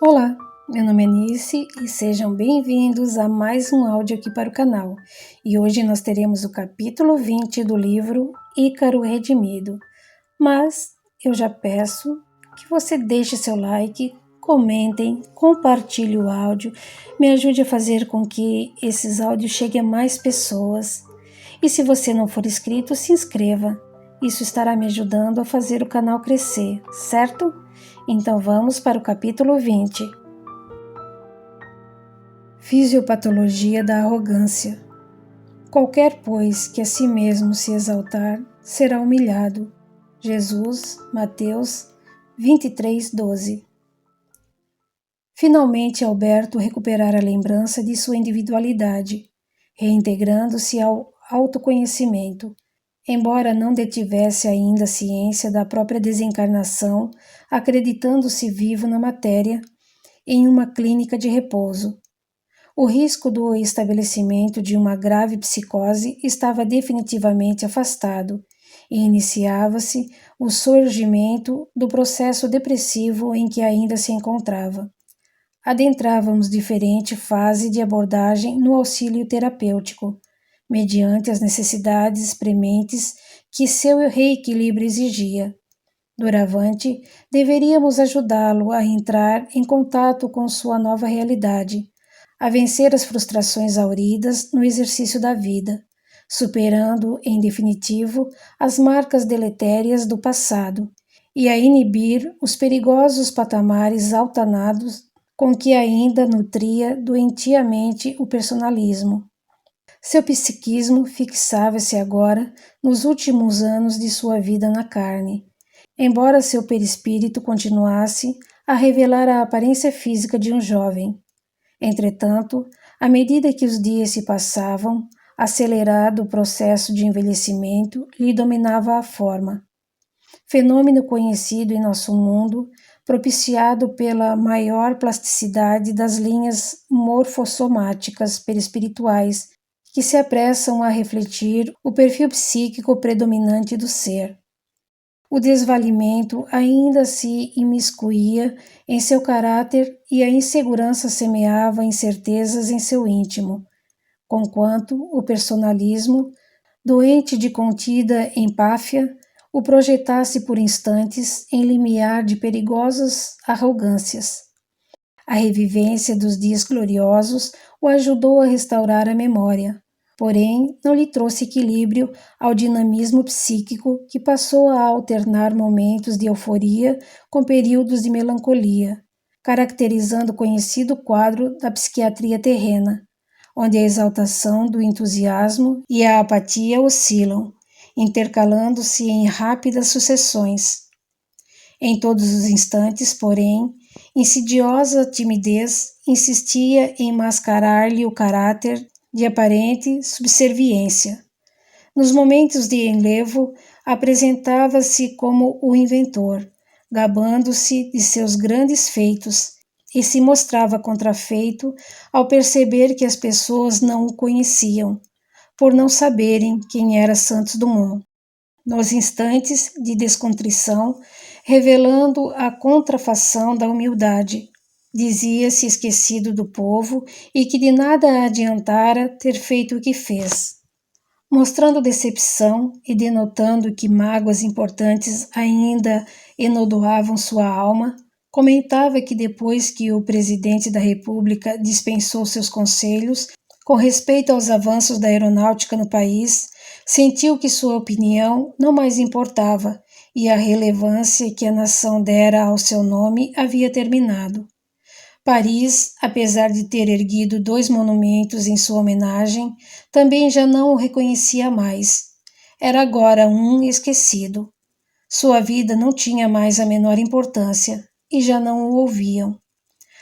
Olá, meu nome é Nice e sejam bem-vindos a mais um áudio aqui para o canal. E hoje nós teremos o capítulo 20 do livro Ícaro Redimido. Mas eu já peço que você deixe seu like, comentem, compartilhe o áudio, me ajude a fazer com que esses áudios cheguem a mais pessoas. E se você não for inscrito, se inscreva. Isso estará me ajudando a fazer o canal crescer, certo? Então vamos para o capítulo 20. Fisiopatologia da arrogância. Qualquer, pois, que a si mesmo se exaltar, será humilhado. Jesus, Mateus 23:12. Finalmente Alberto recuperara a lembrança de sua individualidade, reintegrando-se ao autoconhecimento. Embora não detivesse ainda ciência da própria desencarnação, acreditando-se vivo na matéria, em uma clínica de repouso. O risco do estabelecimento de uma grave psicose estava definitivamente afastado e iniciava-se o surgimento do processo depressivo em que ainda se encontrava. Adentrávamos diferente fase de abordagem no auxílio terapêutico, mediante as necessidades prementes que seu reequilíbrio exigia. Doravante, deveríamos ajudá-lo a entrar em contato com sua nova realidade, a vencer as frustrações hauridas no exercício da vida, superando, em definitivo, as marcas deletérias do passado e a inibir os perigosos patamares altanados com que ainda nutria doentiamente o personalismo. Seu psiquismo fixava-se agora nos últimos anos de sua vida na carne, embora seu perispírito continuasse a revelar a aparência física de um jovem. Entretanto, à medida que os dias se passavam, acelerado o processo de envelhecimento lhe dominava a forma. Fenômeno conhecido em nosso mundo, propiciado pela maior plasticidade das linhas morfossomáticas perispirituais, que se apressam a refletir o perfil psíquico predominante do ser. O desvalimento ainda se imiscuía em seu caráter e a insegurança semeava incertezas em seu íntimo, conquanto o personalismo, doente de contida empáfia, o projetasse por instantes em limiar de perigosas arrogâncias. A revivência dos dias gloriosos o ajudou a restaurar a memória, porém não lhe trouxe equilíbrio ao dinamismo psíquico que passou a alternar momentos de euforia com períodos de melancolia, caracterizando o conhecido quadro da psiquiatria terrena, onde a exaltação do entusiasmo e a apatia oscilam, intercalando-se em rápidas sucessões. Em todos os instantes, porém, insidiosa timidez insistia em mascarar-lhe o caráter de aparente subserviência. Nos momentos de enlevo, apresentava-se como o inventor, gabando-se de seus grandes feitos, e se mostrava contrafeito ao perceber que as pessoas não o conheciam, por não saberem quem era Santos Dumont. Nos instantes de descontrição, revelando a contrafação da humildade, dizia-se esquecido do povo e que de nada adiantara ter feito o que fez. Mostrando decepção e denotando que mágoas importantes ainda enodoavam sua alma, comentava que depois que o presidente da República dispensou seus conselhos com respeito aos avanços da aeronáutica no país, sentiu que sua opinião não mais importava e a relevância que a nação dera ao seu nome havia terminado. Paris, apesar de ter erguido 2 monumentos em sua homenagem, também já não o reconhecia mais. Era agora um esquecido. Sua vida não tinha mais a menor importância e já não o ouviam.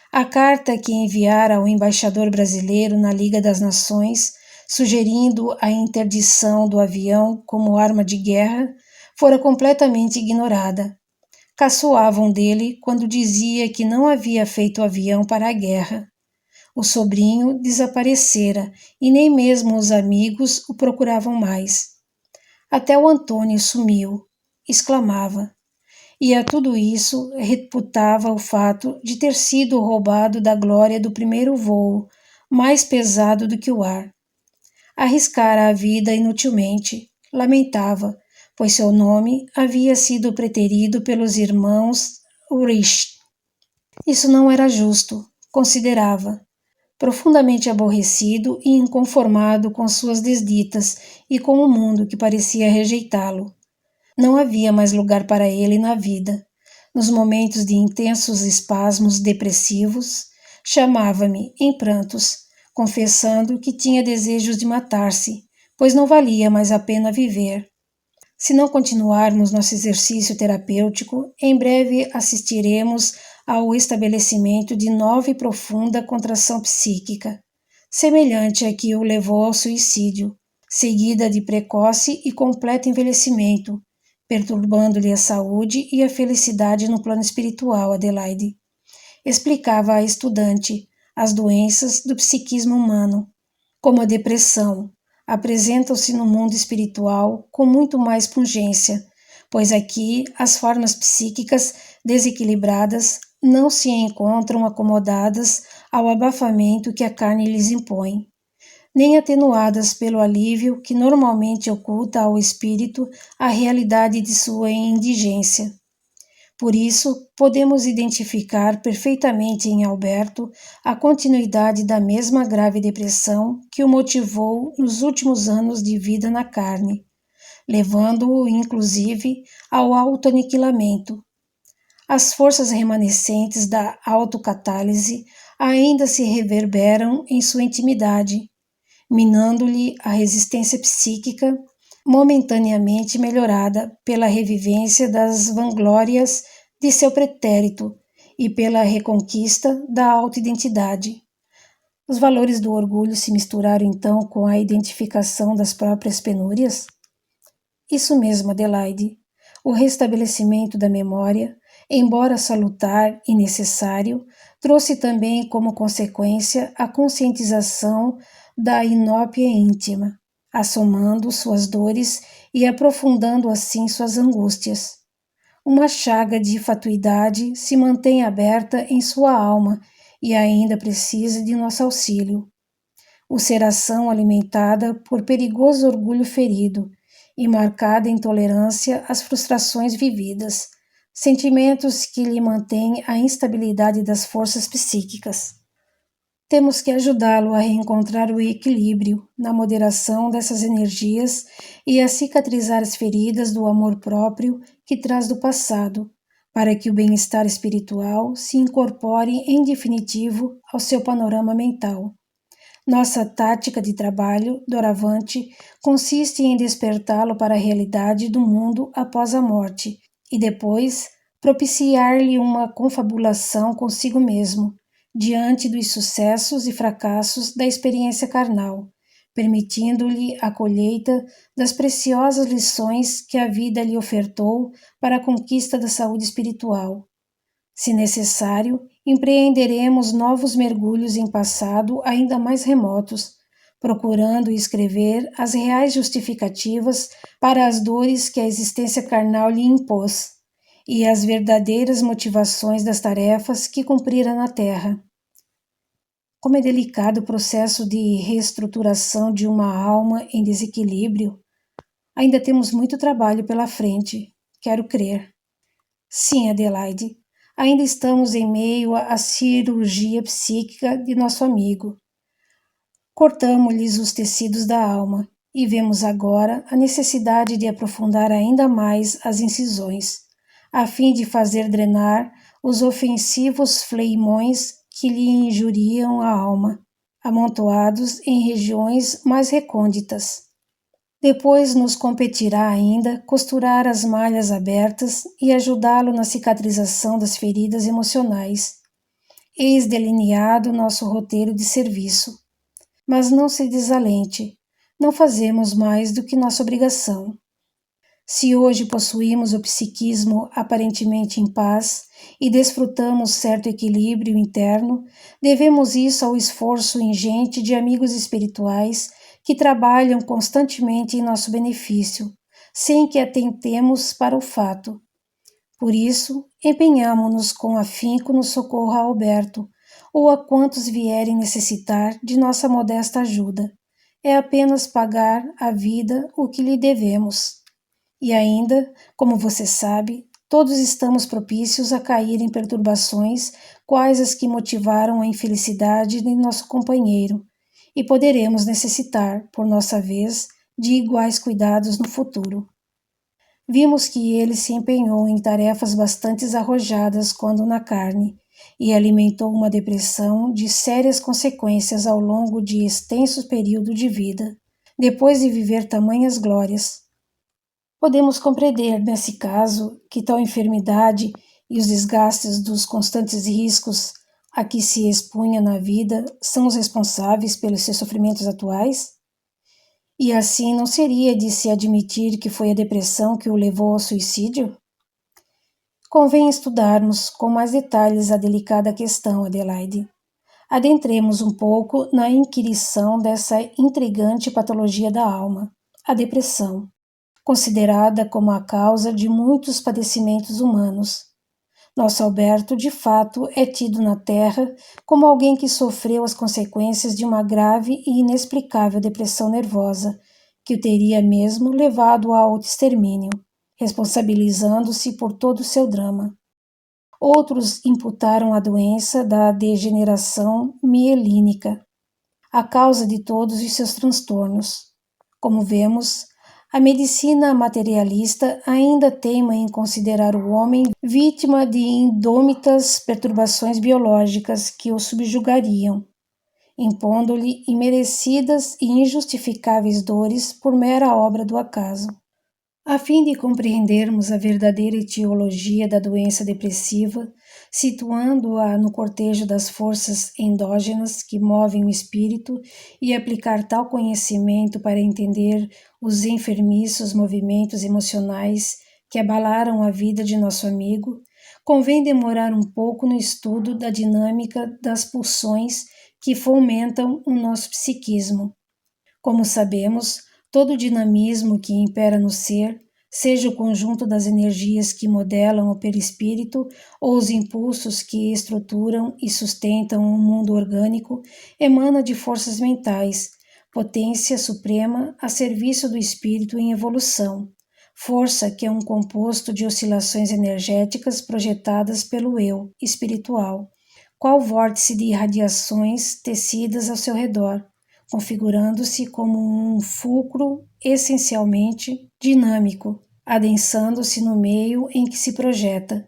A carta que enviara ao embaixador brasileiro na Liga das Nações, sugerindo a interdição do avião como arma de guerra, fora completamente ignorada. Caçoavam dele quando dizia que não havia feito o avião para a guerra. O sobrinho desaparecera e nem mesmo os amigos o procuravam mais. Até o Antônio sumiu, exclamava. e a tudo isso reputava o fato de ter sido roubado da glória do primeiro voo, mais pesado do que o ar. Arriscara a vida inutilmente, lamentava, pois seu nome havia sido preterido pelos irmãos Urich. Isso não era justo, considerava, profundamente aborrecido e inconformado com suas desditas e com o mundo que parecia rejeitá-lo. Não havia mais lugar para ele na vida. Nos momentos de intensos espasmos depressivos, chamava-me em prantos, confessando que tinha desejos de matar-se, pois não valia mais a pena viver. Se não continuarmos nosso exercício terapêutico, em breve assistiremos ao estabelecimento de nova e profunda contração psíquica, semelhante à que o levou ao suicídio, seguida de precoce e completo envelhecimento, perturbando-lhe a saúde e a felicidade no plano espiritual, Adelaide. Explicava à estudante as doenças do psiquismo humano, como a depressão, apresentam-se no mundo espiritual com muito mais pungência, pois aqui as formas psíquicas desequilibradas não se encontram acomodadas ao abafamento que a carne lhes impõe, nem atenuadas pelo alívio que normalmente oculta ao espírito a realidade de sua indigência. Por isso, podemos identificar perfeitamente em Alberto a continuidade da mesma grave depressão que o motivou nos últimos anos de vida na carne, levando-o, inclusive, ao autoaniquilamento. As forças remanescentes da autocatálise ainda se reverberam em sua intimidade, minando-lhe a resistência psíquica, momentaneamente melhorada pela revivência das vanglórias de seu pretérito e pela reconquista da autoidentidade. Os valores do orgulho se misturaram então com a identificação das próprias penúrias? Isso mesmo, Adelaide. O restabelecimento da memória, embora salutar e necessário, trouxe também como consequência a conscientização da inópia íntima, assomando suas dores e aprofundando assim suas angústias. Uma chaga de fatuidade se mantém aberta em sua alma e ainda precisa de nosso auxílio. Ulceração alimentada por perigoso orgulho ferido e marcada intolerância às frustrações vividas, sentimentos que lhe mantêm a instabilidade das forças psíquicas. Temos que ajudá-lo a reencontrar o equilíbrio na moderação dessas energias e a cicatrizar as feridas do amor próprio que traz do passado, para que o bem-estar espiritual se incorpore em definitivo ao seu panorama mental. Nossa tática de trabalho, doravante, consiste em despertá-lo para a realidade do mundo após a morte e depois propiciar-lhe uma confabulação consigo mesmo, diante dos sucessos e fracassos da experiência carnal, permitindo-lhe a colheita das preciosas lições que a vida lhe ofertou para a conquista da saúde espiritual. Se necessário, empreenderemos novos mergulhos em passado ainda mais remotos, procurando escrever as reais justificativas para as dores que a existência carnal lhe impôs e as verdadeiras motivações das tarefas que cumprira na Terra. Como é delicado o processo de reestruturação de uma alma em desequilíbrio. Ainda temos muito trabalho pela frente, quero crer. Sim, Adelaide, ainda estamos em meio à cirurgia psíquica de nosso amigo. Cortamos-lhes os tecidos da alma e vemos agora a necessidade de aprofundar ainda mais as incisões, a fim de fazer drenar os ofensivos fleimões que lhe injuriam a alma, amontoados em regiões mais recônditas. Depois nos competirá ainda costurar as malhas abertas e ajudá-lo na cicatrização das feridas emocionais. Eis delineado nosso roteiro de serviço. Mas não se desalente, não fazemos mais do que nossa obrigação. Se hoje possuímos o psiquismo aparentemente em paz e desfrutamos certo equilíbrio interno, devemos isso ao esforço ingente de amigos espirituais que trabalham constantemente em nosso benefício, sem que atentemos para o fato. Por isso, empenhamo-nos com afinco no socorro a Alberto, ou a quantos vierem necessitar de nossa modesta ajuda. É apenas pagar à vida o que lhe devemos. E ainda, como você sabe, todos estamos propícios a cair em perturbações quais as que motivaram a infelicidade de nosso companheiro, e poderemos necessitar, por nossa vez, de iguais cuidados no futuro. Vimos que ele se empenhou em tarefas bastante arrojadas quando na carne, e alimentou uma depressão de sérias consequências ao longo de extenso período de vida. Depois de viver tamanhas glórias, podemos compreender, nesse caso, que tal enfermidade e os desgastes dos constantes riscos a que se expunha na vida são os responsáveis pelos seus sofrimentos atuais? E assim não seria de se admitir que foi a depressão que o levou ao suicídio? Convém estudarmos com mais detalhes a delicada questão, Adelaide. Adentremos um pouco na inquirição dessa intrigante patologia da alma, a depressão, considerada como a causa de muitos padecimentos humanos. Nosso Alberto, de fato, é tido na Terra como alguém que sofreu as consequências de uma grave e inexplicável depressão nervosa, que o teria mesmo levado ao extermínio, responsabilizando-se por todo o seu drama. Outros imputaram a doença da degeneração mielínica, a causa de todos os seus transtornos. Como vemos, a medicina materialista ainda teima em considerar o homem vítima de indômitas perturbações biológicas que o subjugariam, impondo-lhe imerecidas e injustificáveis dores por mera obra do acaso. A fim de compreendermos a verdadeira etiologia da doença depressiva, situando-a no cortejo das forças endógenas que movem o espírito e aplicar tal conhecimento para entender os enfermiços movimentos emocionais que abalaram a vida de nosso amigo, convém demorar um pouco no estudo da dinâmica das pulsões que fomentam o nosso psiquismo. Como sabemos, todo o dinamismo que impera no ser, seja o conjunto das energias que modelam o perispírito ou os impulsos que estruturam e sustentam o mundo orgânico, emana de forças mentais, potência suprema a serviço do espírito em evolução, força que é um composto de oscilações energéticas projetadas pelo eu espiritual, qual vórtice de irradiações tecidas ao seu redor, configurando-se como um fulcro essencialmente dinâmico, adensando-se no meio em que se projeta,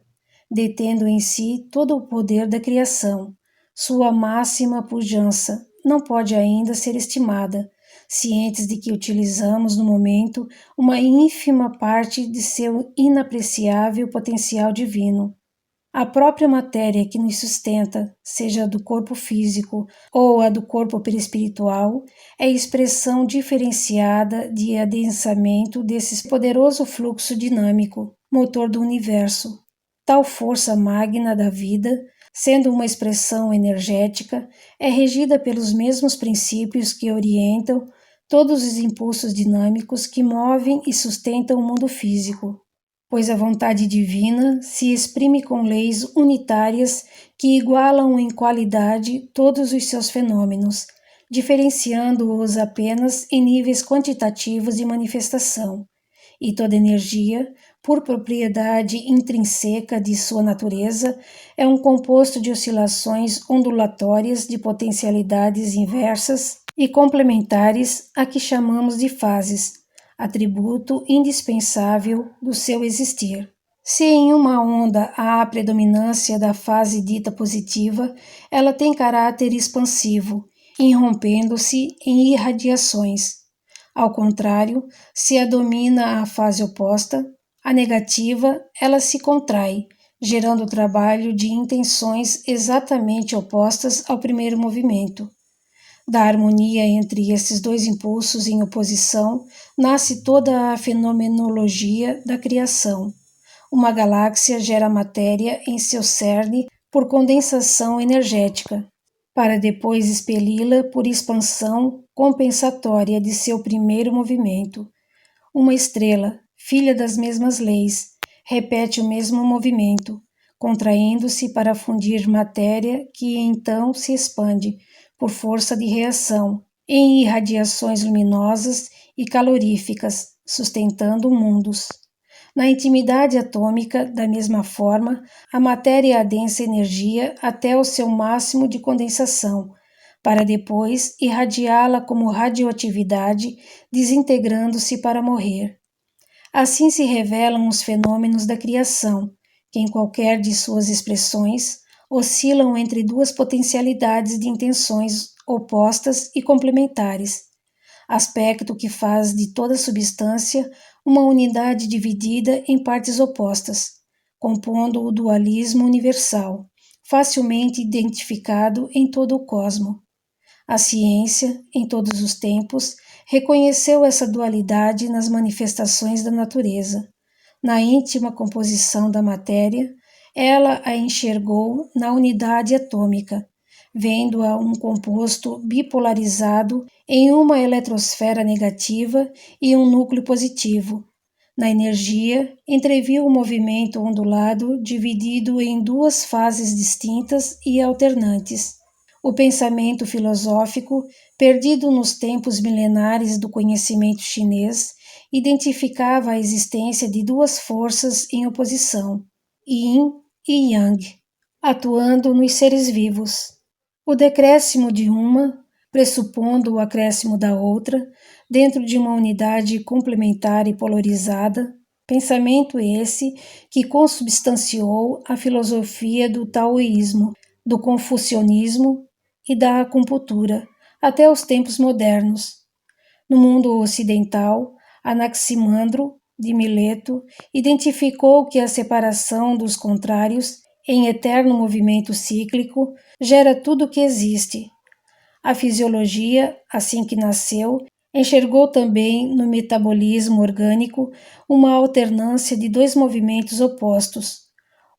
detendo em si todo o poder da criação. Sua máxima pujança não pode ainda ser estimada, cientes de que utilizamos no momento uma ínfima parte de seu inapreciável potencial divino. A própria matéria que nos sustenta, seja a do corpo físico ou a do corpo perispiritual, é expressão diferenciada de adensamento desse poderoso fluxo dinâmico, motor do universo. Tal força magna da vida, sendo uma expressão energética, é regida pelos mesmos princípios que orientam todos os impulsos dinâmicos que movem e sustentam o mundo físico, pois a vontade divina se exprime com leis unitárias que igualam em qualidade todos os seus fenômenos, diferenciando-os apenas em níveis quantitativos de manifestação, e toda energia, por propriedade intrínseca de sua natureza, é um composto de oscilações ondulatórias de potencialidades inversas e complementares a que chamamos de fases, atributo indispensável do seu existir. Se em uma onda há a predominância da fase dita positiva, ela tem caráter expansivo, irrompendo-se em irradiações. Ao contrário, se a domina a fase oposta, a negativa, ela se contrai, gerando o trabalho de intenções exatamente opostas ao primeiro movimento. Da harmonia entre esses dois impulsos em oposição, nasce toda a fenomenologia da criação. Uma galáxia gera matéria em seu cerne por condensação energética, para depois expeli-la por expansão compensatória de seu primeiro movimento. Uma estrela, filha das mesmas leis, repete o mesmo movimento, contraindo-se para fundir matéria que então se expande, por força de reação, em irradiações luminosas e caloríficas, sustentando mundos. Na intimidade atômica, da mesma forma, a matéria adensa energia até o seu máximo de condensação, para depois irradiá-la como radioatividade, desintegrando-se para morrer. Assim se revelam os fenômenos da criação, que em qualquer de suas expressões oscilam entre duas potencialidades de intenções opostas e complementares, aspecto que faz de toda substância uma unidade dividida em partes opostas, compondo o dualismo universal, facilmente identificado em todo o cosmo. A ciência, em todos os tempos, reconheceu essa dualidade nas manifestações da natureza. Na íntima composição da matéria, ela a enxergou na unidade atômica, vendo-a um composto bipolarizado em uma eletrosfera negativa e um núcleo positivo. Na energia, entreviu o movimento ondulado dividido em duas fases distintas e alternantes. O pensamento filosófico, perdido nos tempos milenares do conhecimento chinês, identificava a existência de duas forças em oposição, Yin e Yang, atuando nos seres vivos. O decréscimo de uma, pressupondo o acréscimo da outra, dentro de uma unidade complementar e polarizada, pensamento esse que consubstanciou a filosofia do taoísmo, do confucionismo e da acupuntura até os tempos modernos. No mundo ocidental, Anaximandro, de Mileto, identificou que a separação dos contrários, em eterno movimento cíclico, gera tudo o que existe. A fisiologia, assim que nasceu, enxergou também no metabolismo orgânico uma alternância de dois movimentos opostos,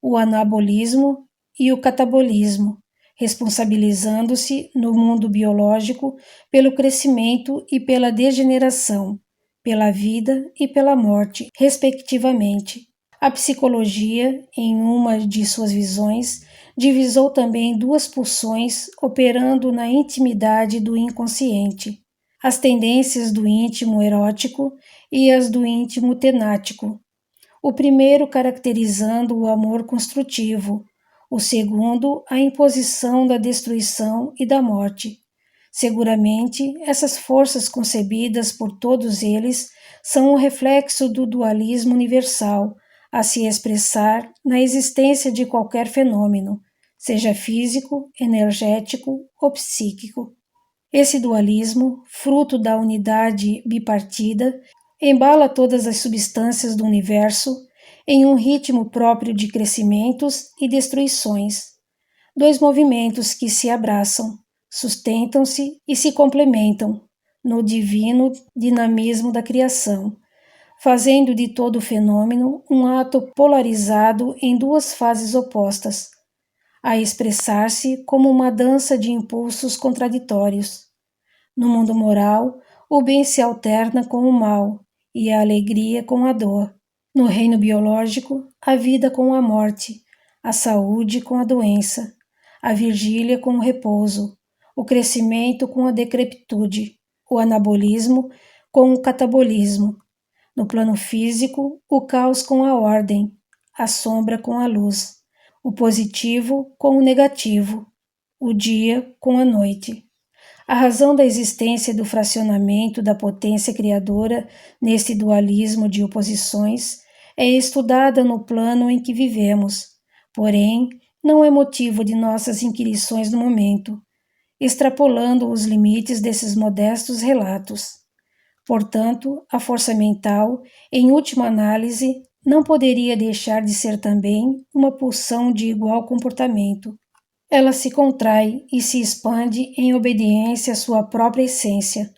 o anabolismo e o catabolismo, responsabilizando-se no mundo biológico pelo crescimento e pela degeneração, pela vida e pela morte, respectivamente. A psicologia, em uma de suas visões, divisou também duas pulsões operando na intimidade do inconsciente, as tendências do íntimo erótico e as do íntimo tenático, o primeiro caracterizando o amor construtivo, o segundo a imposição da destruição e da morte. Seguramente, essas forças concebidas por todos eles são o reflexo do dualismo universal, a se expressar na existência de qualquer fenômeno, seja físico, energético ou psíquico. Esse dualismo, fruto da unidade bipartida, embala todas as substâncias do universo em um ritmo próprio de crescimentos e destruições. Dois movimentos que se abraçam, sustentam-se e se complementam no divino dinamismo da criação, fazendo de todo o fenômeno um ato polarizado em duas fases opostas, a expressar-se como uma dança de impulsos contraditórios. No mundo moral, o bem se alterna com o mal e a alegria com a dor. No reino biológico, a vida com a morte, a saúde com a doença, a vigília com o repouso, o crescimento com a decrepitude, o anabolismo com o catabolismo. No plano físico, o caos com a ordem, a sombra com a luz, o positivo com o negativo, o dia com a noite. A razão da existência do fracionamento da potência criadora nesse dualismo de oposições é estudada no plano em que vivemos, porém, não é motivo de nossas inquirições no momento, extrapolando os limites desses modestos relatos. Portanto, a força mental, em última análise, não poderia deixar de ser também uma pulsão de igual comportamento. Ela se contrai e se expande em obediência à sua própria essência,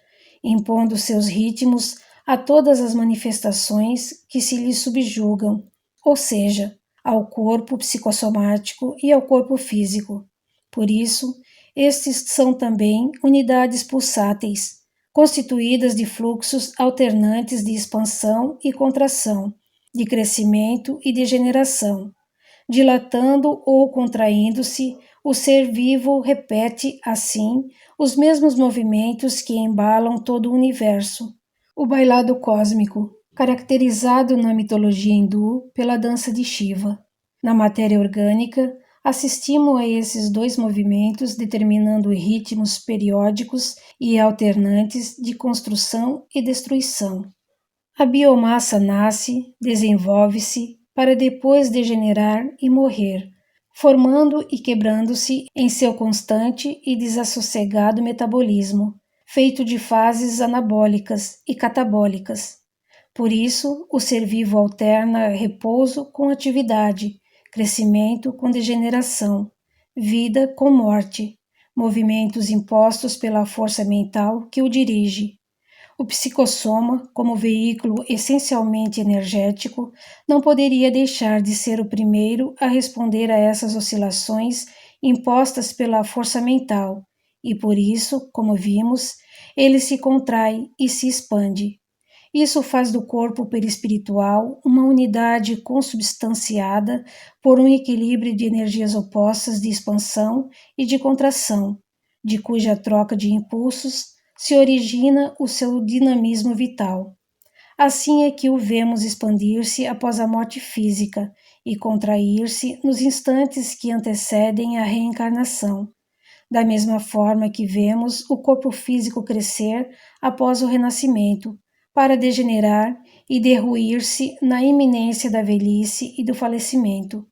impondo seus ritmos a todas as manifestações que se lhe subjugam, ou seja, ao corpo psicossomático e ao corpo físico. Por isso, estes são também unidades pulsáteis, constituídas de fluxos alternantes de expansão e contração, de crescimento e degeneração. Dilatando ou contraindo-se, o ser vivo repete, assim, os mesmos movimentos que embalam todo o universo. O bailado cósmico, caracterizado na mitologia hindu pela dança de Shiva. Na matéria orgânica, assistimos a esses dois movimentos determinando ritmos periódicos e alternantes de construção e destruição. A biomassa nasce, desenvolve-se, para depois degenerar e morrer, formando e quebrando-se em seu constante e desassossegado metabolismo, feito de fases anabólicas e catabólicas. Por isso, o ser vivo alterna repouso com atividade, crescimento com degeneração, vida com morte, movimentos impostos pela força mental que o dirige. O psicossoma, como veículo essencialmente energético, não poderia deixar de ser o primeiro a responder a essas oscilações impostas pela força mental, e por isso, como vimos, ele se contrai e se expande. Isso faz do corpo perispiritual uma unidade consubstanciada por um equilíbrio de energias opostas de expansão e de contração, de cuja troca de impulsos se origina o seu dinamismo vital. Assim é que o vemos expandir-se após a morte física e contrair-se nos instantes que antecedem a reencarnação, da mesma forma que vemos o corpo físico crescer após o renascimento, para degenerar e derruir-se na iminência da velhice e do falecimento.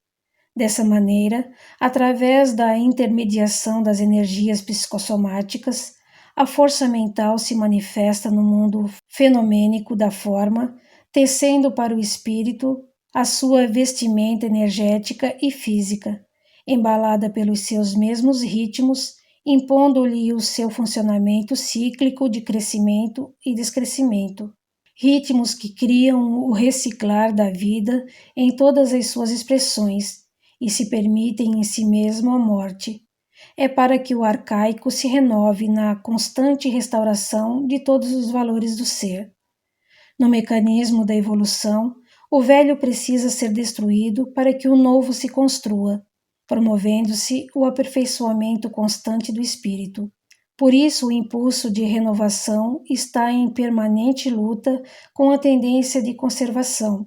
Dessa maneira, através da intermediação das energias psicossomáticas, a força mental se manifesta no mundo fenomênico da forma, tecendo para o espírito a sua vestimenta energética e física, embalada pelos seus mesmos ritmos, impondo-lhe o seu funcionamento cíclico de crescimento e descrescimento. Ritmos que criam o reciclar da vida em todas as suas expressões e se permitem em si mesmo a morte. É para que o arcaico se renove na constante restauração de todos os valores do ser. No mecanismo da evolução, o velho precisa ser destruído para que o novo se construa, promovendo-se o aperfeiçoamento constante do espírito. Por isso, o impulso de renovação está em permanente luta com a tendência de conservação.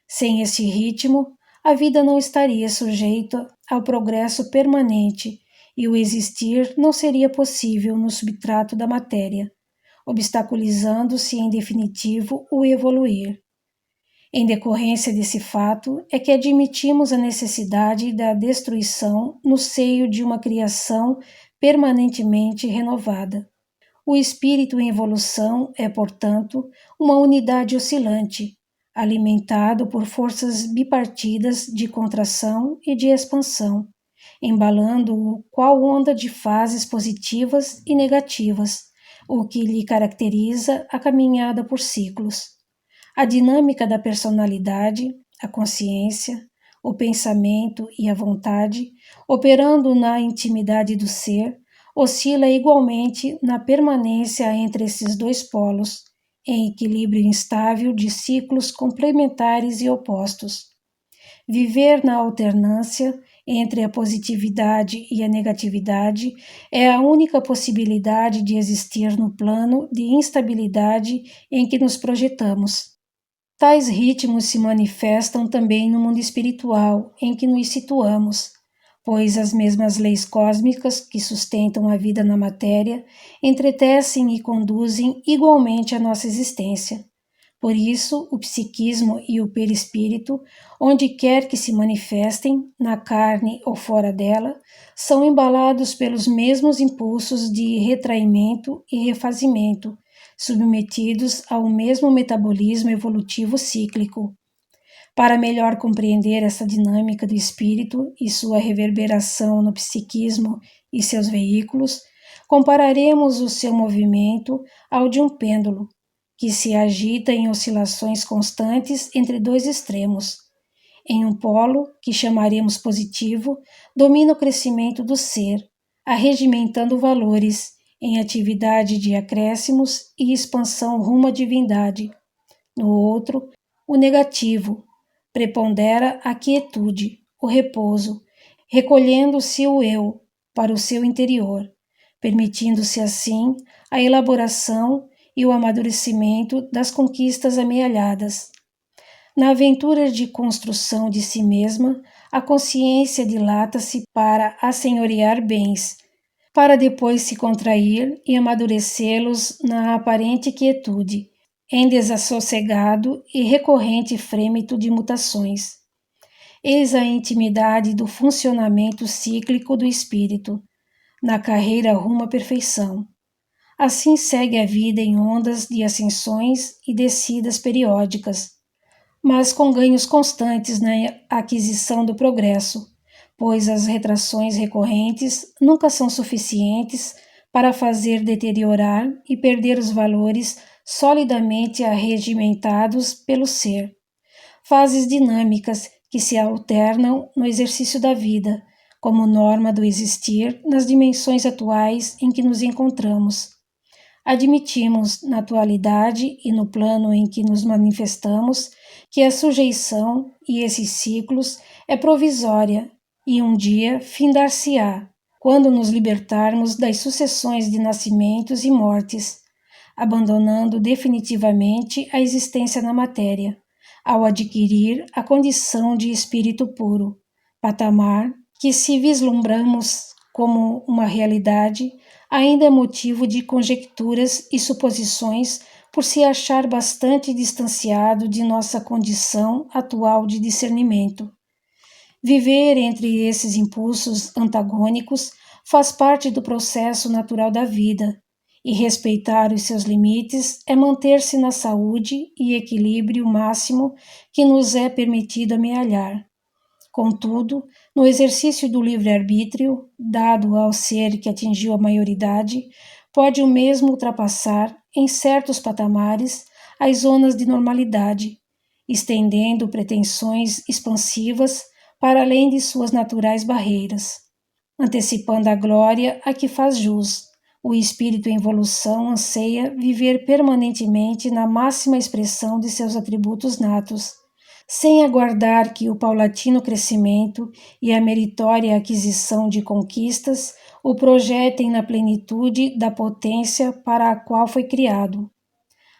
Sem esse ritmo, a vida não estaria sujeita ao progresso permanente e o existir não seria possível no substrato da matéria, obstaculizando-se em definitivo o evoluir. Em decorrência desse fato é que admitimos a necessidade da destruição no seio de uma criação permanentemente renovada. O espírito em evolução é, portanto, uma unidade oscilante, alimentado por forças bipartidas de contração e de expansão, embalando-o qual onda de fases positivas e negativas, o que lhe caracteriza a caminhada por ciclos. A dinâmica da personalidade, a consciência, o pensamento e a vontade, operando na intimidade do ser, oscila igualmente na permanência entre esses dois polos, em equilíbrio instável de ciclos complementares e opostos. Viver na alternância entre a positividade e a negatividade é a única possibilidade de existir no plano de instabilidade em que nos projetamos. Tais ritmos se manifestam também no mundo espiritual em que nos situamos, pois as mesmas leis cósmicas que sustentam a vida na matéria entretecem e conduzem igualmente a nossa existência. Por isso, o psiquismo e o perispírito, onde quer que se manifestem, na carne ou fora dela, são embalados pelos mesmos impulsos de retraimento e refazimento, submetidos ao mesmo metabolismo evolutivo cíclico. Para melhor compreender essa dinâmica do espírito e sua reverberação no psiquismo e seus veículos, compararemos o seu movimento ao de um pêndulo, que se agita em oscilações constantes entre dois extremos. Em um polo, que chamaremos positivo, domina o crescimento do ser, arregimentando valores, em atividade de acréscimos e expansão rumo à divindade. No outro, o negativo, prepondera a quietude, o repouso, recolhendo-se o eu para o seu interior, permitindo-se assim a elaboração e o amadurecimento das conquistas amealhadas. Na aventura de construção de si mesma, a consciência dilata-se para assenhorear bens, para depois se contrair e amadurecê-los na aparente quietude, em desassossegado e recorrente frêmito de mutações. Eis a intimidade do funcionamento cíclico do espírito, na carreira rumo à perfeição. Assim segue a vida em ondas de ascensões e descidas periódicas, mas com ganhos constantes na aquisição do progresso, pois as retrações recorrentes nunca são suficientes para fazer deteriorar e perder os valores solidamente arregimentados pelo ser. Fases dinâmicas que se alternam no exercício da vida, como norma do existir nas dimensões atuais em que nos encontramos. Admitimos, na atualidade e no plano em que nos manifestamos, que a sujeição e esses ciclos é provisória e um dia findar-se-á, quando nos libertarmos das sucessões de nascimentos e mortes, abandonando definitivamente a existência na matéria, ao adquirir a condição de espírito puro, patamar que, se vislumbramos como uma realidade, ainda é motivo de conjecturas e suposições por se achar bastante distanciado de nossa condição atual de discernimento. Viver entre esses impulsos antagônicos faz parte do processo natural da vida, e respeitar os seus limites é manter-se na saúde e equilíbrio máximo que nos é permitido amealhar. Contudo, no exercício do livre-arbítrio, dado ao ser que atingiu a maioridade, pode o mesmo ultrapassar, em certos patamares, as zonas de normalidade, estendendo pretensões expansivas para além de suas naturais barreiras, antecipando a glória a que faz jus. O espírito em evolução anseia viver permanentemente na máxima expressão de seus atributos natos, sem aguardar que o paulatino crescimento e a meritória aquisição de conquistas o projetem na plenitude da potência para a qual foi criado.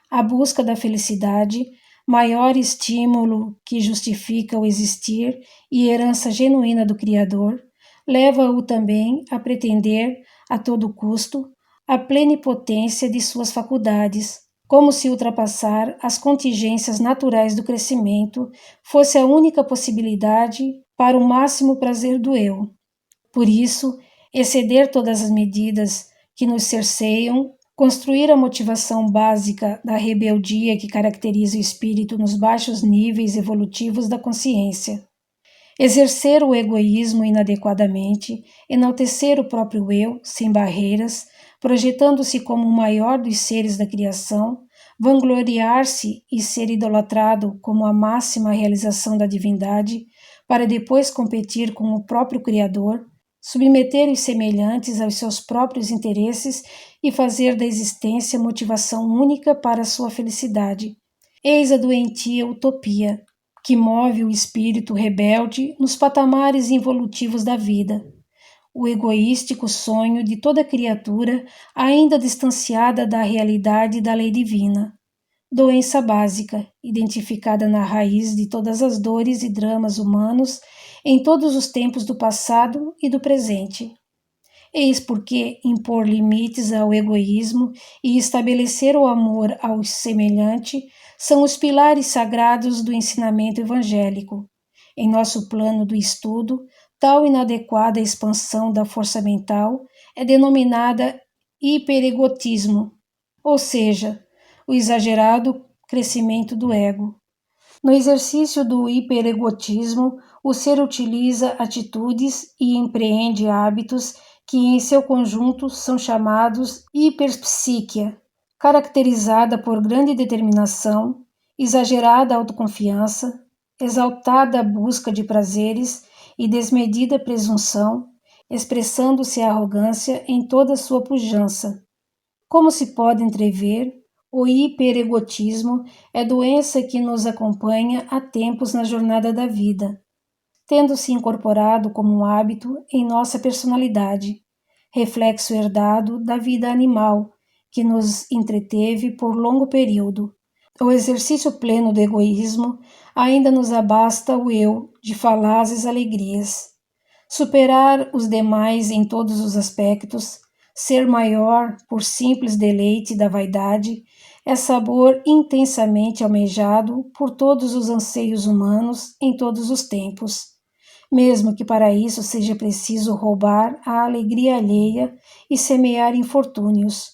A busca da felicidade, maior estímulo que justifica o existir e herança genuína do Criador, leva-o também a pretender, a todo custo, a plenipotência de suas faculdades, como se ultrapassar as contingências naturais do crescimento fosse a única possibilidade para o máximo prazer do eu. Por isso, exceder todas as medidas que nos cerceiam, construir a motivação básica da rebeldia que caracteriza o espírito nos baixos níveis evolutivos da consciência. Exercer o egoísmo inadequadamente, enaltecer o próprio eu, sem barreiras, projetando-se como o maior dos seres da criação, vangloriar-se e ser idolatrado como a máxima realização da divindade, para depois competir com o próprio Criador, submeter os semelhantes aos seus próprios interesses e fazer da existência motivação única para a sua felicidade. Eis a doentia utopia, que move o espírito rebelde nos patamares involutivos da vida. O egoístico sonho de toda criatura ainda distanciada da realidade da lei divina. Doença básica, identificada na raiz de todas as dores e dramas humanos em todos os tempos do passado e do presente. Eis porque impor limites ao egoísmo e estabelecer o amor ao semelhante são os pilares sagrados do ensinamento evangélico. Em nosso plano do estudo, tal inadequada expansão da força mental é denominada hiperegotismo, ou seja, o exagerado crescimento do ego. No exercício do hiperegotismo, o ser utiliza atitudes e empreende hábitos que em seu conjunto são chamados hiperpsíquia, caracterizada por grande determinação, exagerada autoconfiança, exaltada busca de prazeres e desmedida presunção, expressando-se a arrogância em toda sua pujança. Como se pode entrever, O hiperegotismo é doença que nos acompanha há tempos na jornada da vida, tendo se incorporado como um hábito em nossa personalidade, reflexo herdado da vida animal que nos entreteve por longo período. O exercício pleno do egoísmo ainda nos abasta o eu de falazes alegrias. Superar os demais em todos os aspectos, ser maior por simples deleite da vaidade, é sabor intensamente almejado por todos os anseios humanos em todos os tempos, mesmo que para isso seja preciso roubar a alegria alheia e semear infortúnios,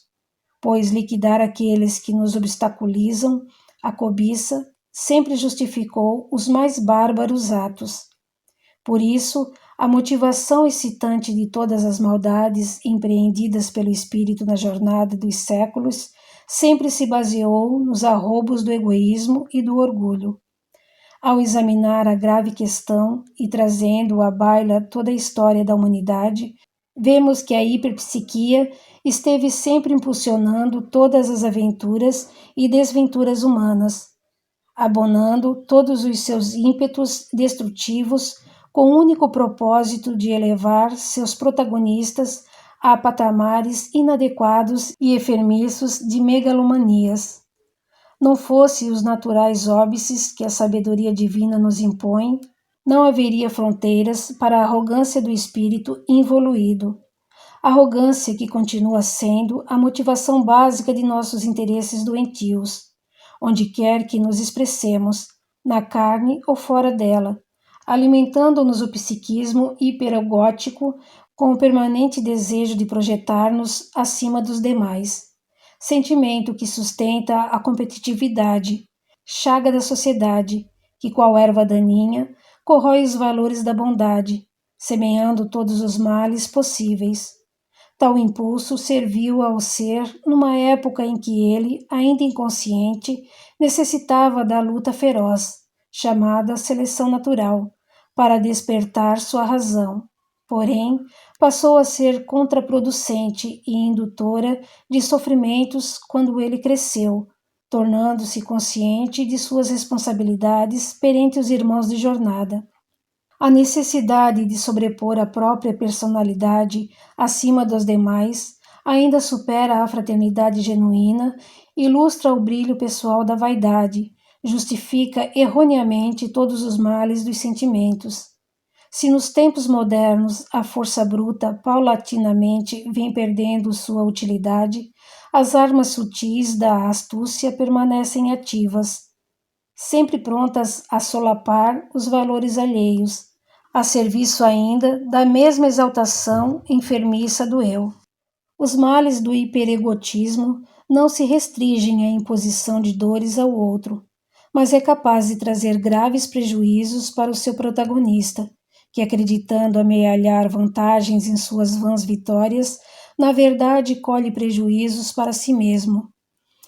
pois liquidar aqueles que nos obstaculizam a cobiça sempre justificou os mais bárbaros atos. Por isso, a motivação excitante de todas as maldades empreendidas pelo espírito na jornada dos séculos sempre se baseou nos arroubos do egoísmo e do orgulho. Ao examinar a grave questão e trazendo à baila toda a história da humanidade, vemos que a hiperpsiquia esteve sempre impulsionando todas as aventuras e desventuras humanas, abonando todos os seus ímpetos destrutivos com o único propósito de elevar seus protagonistas a patamares inadequados e enfermiços de megalomanias. Não fosse os naturais óbices que a sabedoria divina nos impõe, não haveria fronteiras para a arrogância do espírito involuído. Arrogância que continua sendo a motivação básica de nossos interesses doentios, onde quer que nos expressemos, na carne ou fora dela, alimentando-nos o psiquismo hiperagótico com o permanente desejo de projetar-nos acima dos demais. Sentimento que sustenta a competitividade, chaga da sociedade, que, qual erva daninha, corrói os valores da bondade, semeando todos os males possíveis. Tal impulso serviu ao ser numa época em que ele, ainda inconsciente, necessitava da luta feroz, chamada seleção natural, para despertar sua razão. Porém, passou a ser contraproducente e indutora de sofrimentos quando ele cresceu, tornando-se consciente de suas responsabilidades perante os irmãos de jornada. A necessidade de sobrepor a própria personalidade acima dos demais ainda supera a fraternidade genuína, ilustra o brilho pessoal da vaidade, justifica erroneamente todos os males dos sentimentos. Se nos tempos modernos a força bruta paulatinamente vem perdendo sua utilidade, as armas sutis da astúcia permanecem ativas, sempre prontas a solapar os valores alheios, a serviço ainda da mesma exaltação enfermiça do eu. Os males do hiperegotismo não se restringem à imposição de dores ao outro, mas é capaz de trazer graves prejuízos para o seu protagonista, que, acreditando amealhar vantagens em suas vãs vitórias, na verdade colhe prejuízos para si mesmo.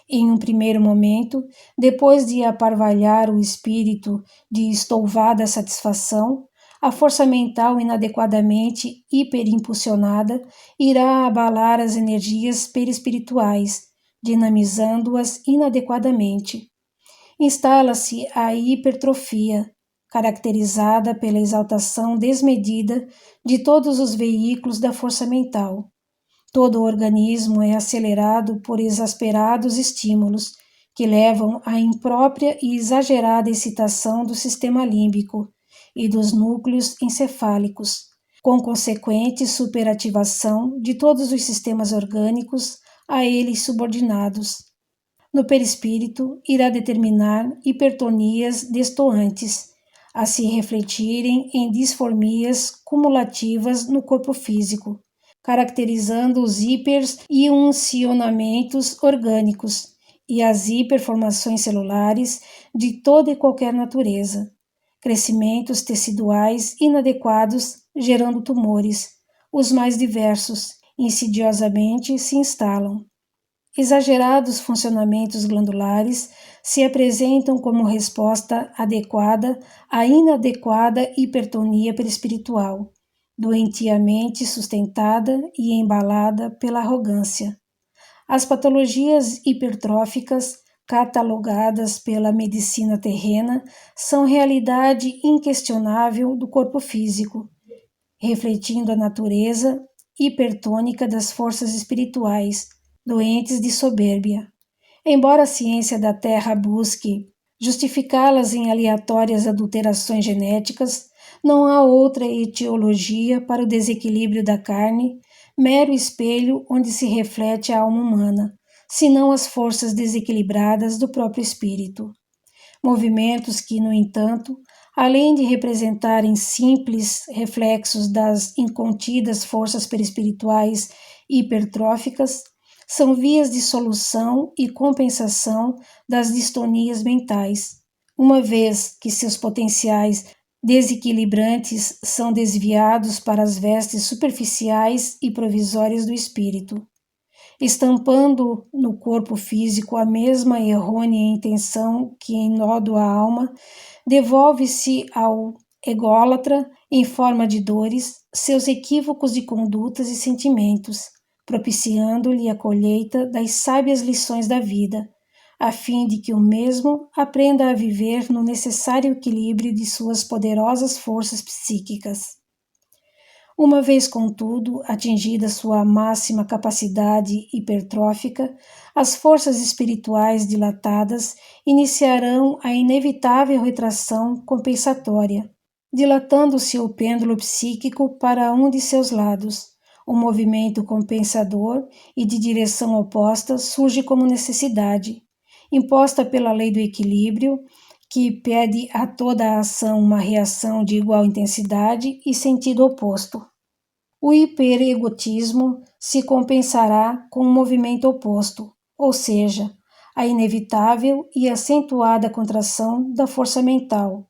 Em um primeiro momento, depois de aparvalhar o espírito de estouvada satisfação, a força mental inadequadamente hiperimpulsionada irá abalar as energias perispirituais, dinamizando-as inadequadamente. Instala-se a hipertrofia, caracterizada pela exaltação desmedida de todos os veículos da força mental. Todo o organismo é acelerado por exasperados estímulos que levam à imprópria e exagerada excitação do sistema límbico e dos núcleos encefálicos, com consequente superativação de todos os sistemas orgânicos a eles subordinados. No perispírito, irá determinar hipertonias destoantes, a se refletirem em disformias cumulativas no corpo físico, caracterizando os hiperuncionamentos orgânicos e as hiperformações celulares de toda e qualquer natureza, crescimentos teciduais inadequados gerando tumores, os mais diversos, insidiosamente se instalam. Exagerados funcionamentos glandulares se apresentam como resposta adequada à inadequada hipertonia perispiritual, doentiamente sustentada e embalada pela arrogância. As patologias hipertróficas, catalogadas pela medicina terrena, são realidade inquestionável do corpo físico, refletindo a natureza hipertônica das forças espirituais, doentes de soberbia. Embora a ciência da Terra busque justificá-las em aleatórias adulterações genéticas, não há outra etiologia para o desequilíbrio da carne, mero espelho onde se reflete a alma humana, senão as forças desequilibradas do próprio espírito. Movimentos que, no entanto, além de representarem simples reflexos das incontidas forças perispirituais hipertróficas, são vias de solução e compensação das distonias mentais, uma vez que seus potenciais desequilibrantes são desviados para as vestes superficiais e provisórias do espírito, estampando no corpo físico a mesma errônea intenção que enódoa a alma, devolve-se ao ególatra, em forma de dores, seus equívocos de condutas e sentimentos, propiciando-lhe a colheita das sábias lições da vida, a fim de que o mesmo aprenda a viver no necessário equilíbrio de suas poderosas forças psíquicas. Uma vez, contudo, atingida sua máxima capacidade hipertrófica, as forças espirituais dilatadas iniciarão a inevitável retração compensatória, dilatando-se o pêndulo psíquico para um de seus lados. O movimento compensador e de direção oposta surge como necessidade, imposta pela lei do equilíbrio, que pede a toda a ação uma reação de igual intensidade e sentido oposto. O hiperegotismo se compensará com um movimento oposto, ou seja, a inevitável e acentuada contração da força mental.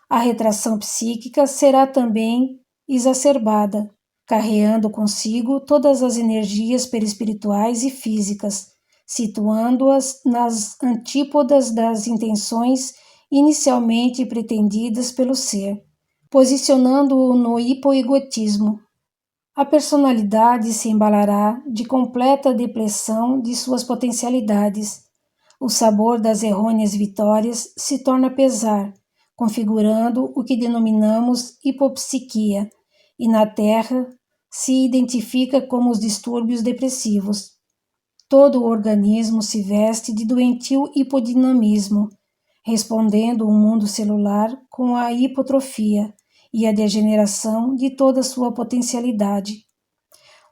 A retração psíquica será também exacerbada, carreando consigo todas as energias perispirituais e físicas, situando-as nas antípodas das intenções inicialmente pretendidas pelo ser, posicionando-o no hipoegotismo. A personalidade se embalará de completa depressão de suas potencialidades. O sabor das errôneas vitórias se torna pesar, configurando o que denominamos hipopsiquia, e na Terra se identifica como os distúrbios depressivos. Todo o organismo se veste de doentio hipodinamismo, respondendo o mundo celular com a hipotrofia e a degeneração de toda sua potencialidade.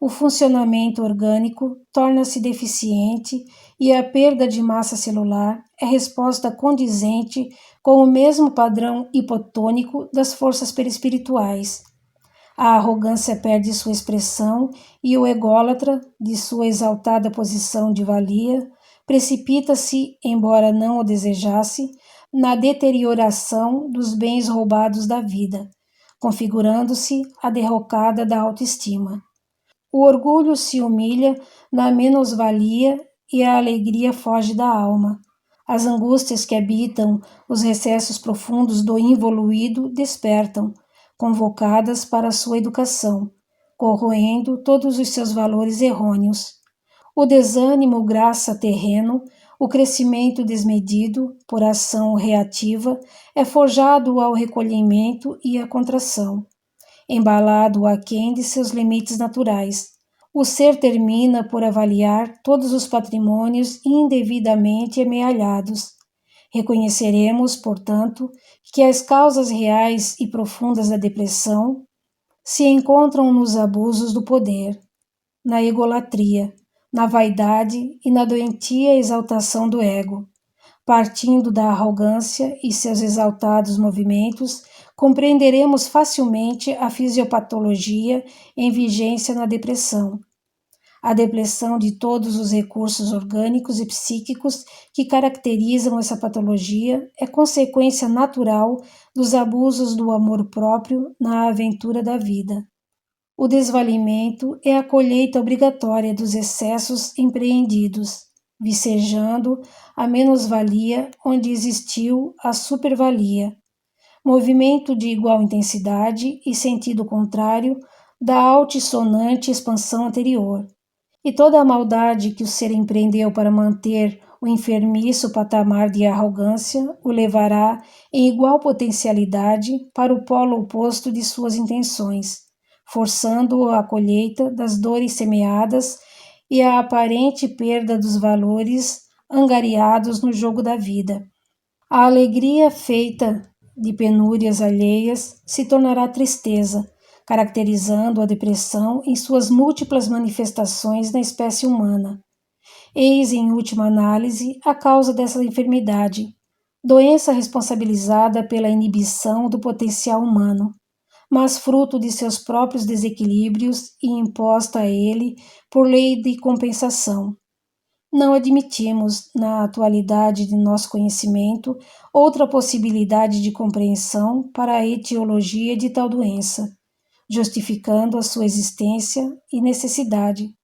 O funcionamento orgânico torna-se deficiente e a perda de massa celular é resposta condizente com o mesmo padrão hipotônico das forças perispirituais. A arrogância perde sua expressão e o ególatra, de sua exaltada posição de valia, precipita-se, embora não o desejasse, na deterioração dos bens roubados da vida, configurando-se a derrocada da autoestima. O orgulho se humilha na menosvalia e a alegria foge da alma. As angústias que habitam os recessos profundos do involuído despertam, convocadas para sua educação, corroendo todos os seus valores errôneos. O desânimo graça terreno, o crescimento desmedido, por ação reativa, é forjado ao recolhimento e à contração. Embalado aquém de seus limites naturais, o ser termina por avaliar todos os patrimônios indevidamente amealhados. Reconheceremos, portanto, que as causas reais e profundas da depressão se encontram nos abusos do poder, na egolatria, na vaidade e na doentia exaltação do ego. Partindo da arrogância e seus exaltados movimentos, compreenderemos facilmente a fisiopatologia em vigência na depressão. A depressão de todos os recursos orgânicos e psíquicos que caracterizam essa patologia é consequência natural dos abusos do amor próprio na aventura da vida. O desvalimento é a colheita obrigatória dos excessos empreendidos, vicejando a menos-valia onde existiu a supervalia, movimento de igual intensidade e sentido contrário da altissonante expansão anterior. E toda a maldade que o ser empreendeu para manter o enfermiço patamar de arrogância o levará em igual potencialidade para o polo oposto de suas intenções, forçando a colheita das dores semeadas e a aparente perda dos valores angariados no jogo da vida. A alegria feita de penúrias alheias se tornará tristeza, caracterizando a depressão em suas múltiplas manifestações na espécie humana. Eis, em última análise, a causa dessa enfermidade, doença responsabilizada pela inibição do potencial humano, mas fruto de seus próprios desequilíbrios e imposta a ele por lei de compensação. Não admitimos, na atualidade de nosso conhecimento, outra possibilidade de compreensão para a etiologia de tal doença, justificando a sua existência e necessidade.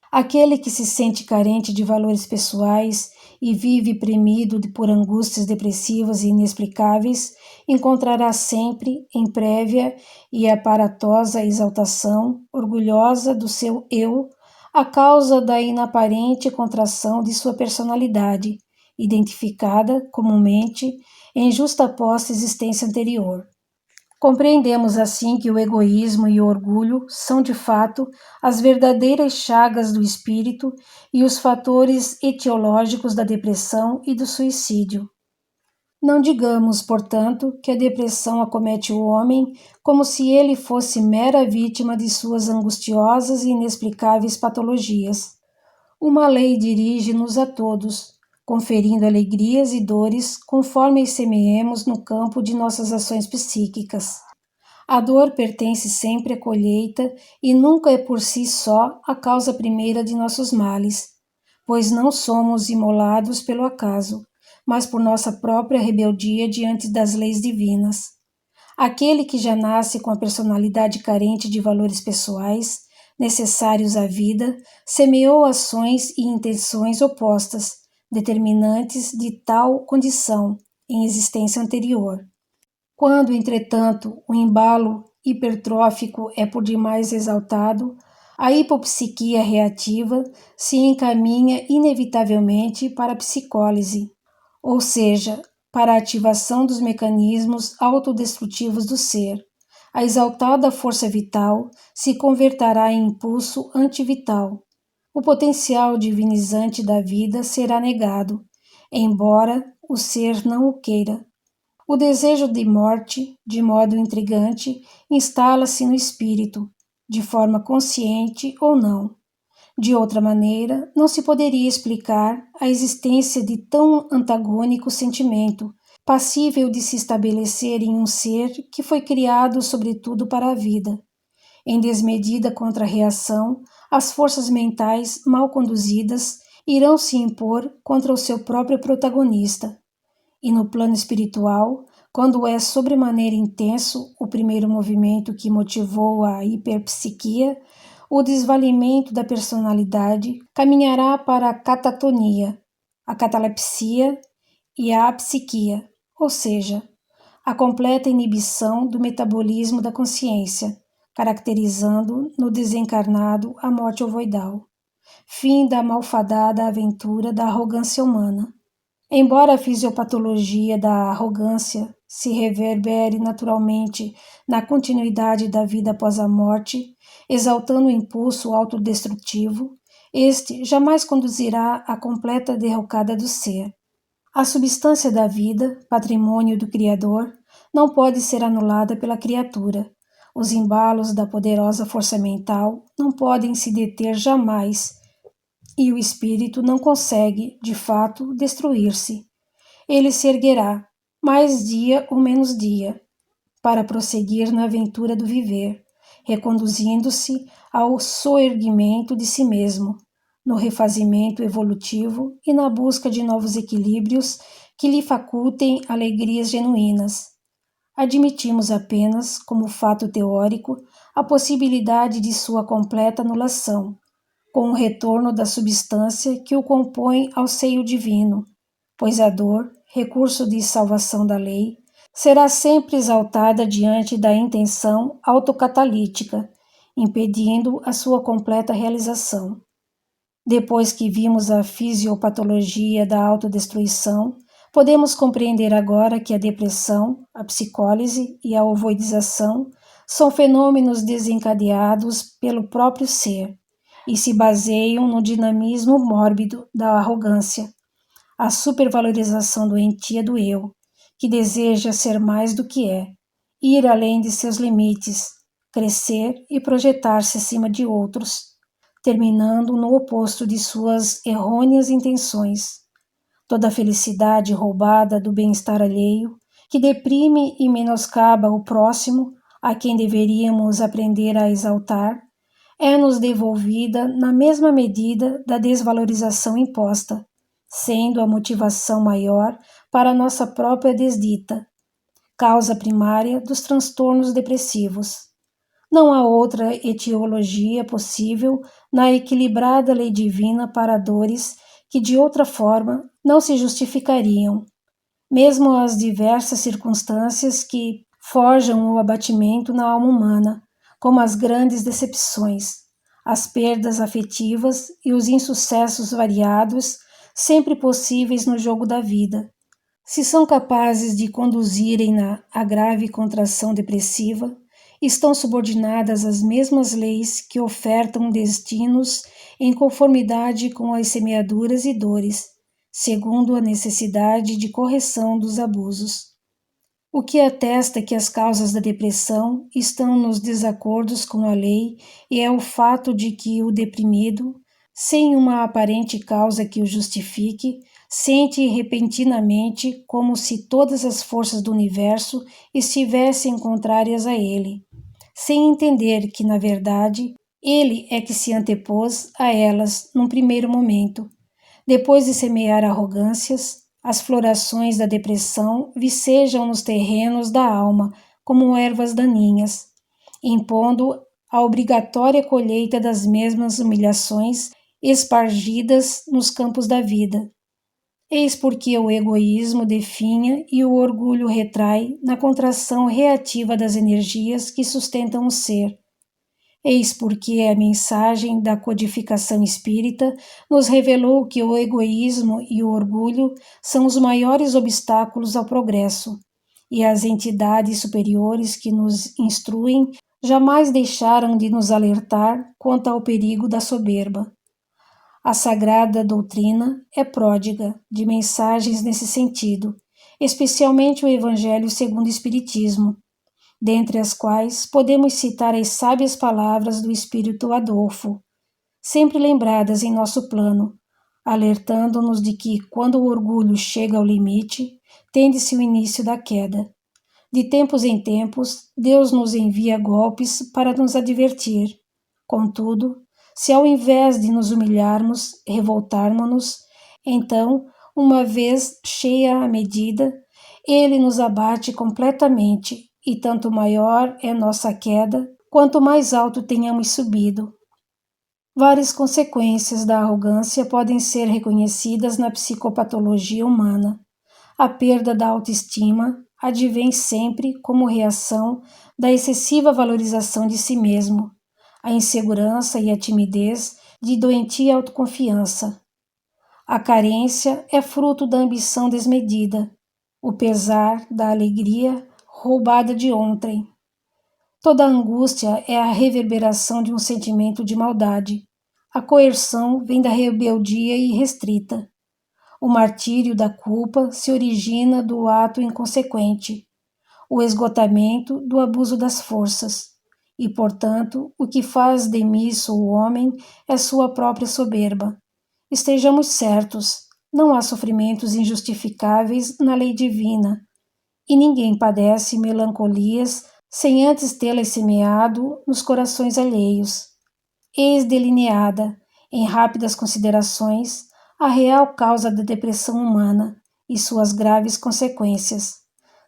Aquele que se sente carente de valores pessoais e vive premido por angústias depressivas e inexplicáveis, encontrará sempre, em prévia e aparatosa exaltação, orgulhosa do seu eu, a causa da inaparente contração de sua personalidade, identificada, comumente, em justaposta existência anterior. Compreendemos assim que o egoísmo e o orgulho são, de fato, as verdadeiras chagas do espírito e os fatores etiológicos da depressão e do suicídio. Não digamos, portanto, que a depressão acomete o homem como se ele fosse mera vítima de suas angustiosas e inexplicáveis patologias. Uma lei dirige-nos a todos, conferindo alegrias e dores conforme as semeemos no campo de nossas ações psíquicas. A dor pertence sempre à colheita e nunca é por si só a causa primeira de nossos males, pois não somos imolados pelo acaso, mas por nossa própria rebeldia diante das leis divinas. Aquele que já nasce com a personalidade carente de valores pessoais, necessários à vida, semeou ações e intenções opostas, determinantes de tal condição em existência anterior. Quando, entretanto, o embalo hipertrófico é por demais exaltado, a hipopsiquia reativa se encaminha inevitavelmente para a psicólise, ou seja, para a ativação dos mecanismos autodestrutivos do ser. A exaltada força vital se converterá em impulso antivital. O potencial divinizante da vida será negado, embora o ser não o queira. O desejo de morte, de modo intrigante, instala-se no espírito, de forma consciente ou não. De outra maneira, não se poderia explicar a existência de tão antagônico sentimento, passível de se estabelecer em um ser que foi criado sobretudo para a vida. Em desmedida contra-reação, as forças mentais mal conduzidas irão se impor contra o seu próprio protagonista. E no plano espiritual, quando é sobremaneira intenso o primeiro movimento que motivou a hiperpsiquia, o desvalimento da personalidade caminhará para a catatonia, a catalepsia e a apsiquia, ou seja, a completa inibição do metabolismo da consciência, caracterizando no desencarnado a morte ovoidal. Fim da malfadada aventura da arrogância humana. Embora a fisiopatologia da arrogância se reverbere naturalmente na continuidade da vida após a morte, exaltando o impulso autodestrutivo, este jamais conduzirá à completa derrocada do ser. A substância da vida, patrimônio do Criador, não pode ser anulada pela criatura. Os embalos da poderosa força mental não podem se deter jamais, e o espírito não consegue, de fato, destruir-se. Ele se erguerá, mais dia ou menos dia, para prosseguir na aventura do viver, reconduzindo-se ao soerguimento de si mesmo, no refazimento evolutivo e na busca de novos equilíbrios que lhe facultem alegrias genuínas. Admitimos apenas, como fato teórico, a possibilidade de sua completa anulação, com o retorno da substância que o compõe ao seio divino, pois a dor, recurso de salvação da lei, será sempre exaltada diante da intenção autocatalítica, impedindo a sua completa realização. Depois que vimos a fisiopatologia da autodestruição, podemos compreender agora que a depressão, a psicólise e a ovoidização são fenômenos desencadeados pelo próprio ser e se baseiam no dinamismo mórbido da arrogância, a supervalorização doentia do eu, que deseja ser mais do que é, ir além de seus limites, crescer e projetar-se acima de outros, terminando no oposto de suas errôneas intenções. Toda a felicidade roubada do bem-estar alheio, que deprime e menoscaba o próximo, a quem deveríamos aprender a exaltar, é-nos devolvida na mesma medida da desvalorização imposta, sendo a motivação maior para nossa própria desdita, causa primária dos transtornos depressivos. Não há outra etiologia possível na equilibrada lei divina para dores que de outra forma não se justificariam. Mesmo as diversas circunstâncias que forjam o abatimento na alma humana, como as grandes decepções, as perdas afetivas e os insucessos variados, sempre possíveis no jogo da vida, se são capazes de conduzirem-na à grave contração depressiva, estão subordinadas às mesmas leis que ofertam destinos em conformidade com as semeaduras e dores, segundo a necessidade de correção dos abusos. O que atesta que as causas da depressão estão nos desacordos com a lei e é o fato de que o deprimido, sem uma aparente causa que o justifique, sente repentinamente como se todas as forças do universo estivessem contrárias a ele, sem entender que, na verdade, ele é que se antepôs a elas num primeiro momento. Depois de semear arrogâncias, as florações da depressão vicejam nos terrenos da alma como ervas daninhas, impondo a obrigatória colheita das mesmas humilhações espargidas nos campos da vida. Eis porque o egoísmo definha e o orgulho retrai na contração reativa das energias que sustentam o ser. Eis porque a mensagem da codificação espírita nos revelou que o egoísmo e o orgulho são os maiores obstáculos ao progresso, e as entidades superiores que nos instruem jamais deixaram de nos alertar quanto ao perigo da soberba. A sagrada doutrina é pródiga de mensagens nesse sentido, especialmente o Evangelho segundo o Espiritismo, dentre as quais podemos citar as sábias palavras do Espírito Adolfo, sempre lembradas em nosso plano, alertando-nos de que, quando o orgulho chega ao limite, tende-se o início da queda. De tempos em tempos, Deus nos envia golpes para nos advertir. Contudo, se ao invés de nos humilharmos, revoltarmos-nos, então, uma vez cheia a medida, ele nos abate completamente, e tanto maior é nossa queda, quanto mais alto tenhamos subido. Várias consequências da arrogância podem ser reconhecidas na psicopatologia humana. A perda da autoestima advém sempre como reação da excessiva valorização de si mesmo, a insegurança e a timidez de doentia autoconfiança. A carência é fruto da ambição desmedida, o pesar da alegria roubada de ontem. Toda angústia é a reverberação de um sentimento de maldade. A coerção vem da rebeldia irrestrita. O martírio da culpa se origina do ato inconsequente, o esgotamento do abuso das forças. E, portanto, o que faz demisso o homem é sua própria soberba. Estejamos certos, não há sofrimentos injustificáveis na lei divina, e ninguém padece melancolias sem antes tê-las semeado nos corações alheios. Eis delineada, em rápidas considerações, a real causa da depressão humana e suas graves consequências.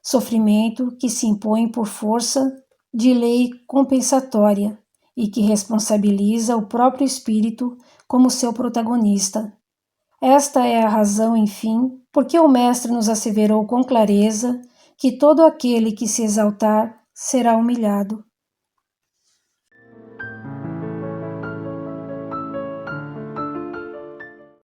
Sofrimento que se impõe por força de lei compensatória e que responsabiliza o próprio espírito como seu protagonista. Esta é a razão, enfim, porque o Mestre nos asseverou com clareza que todo aquele que se exaltar será humilhado.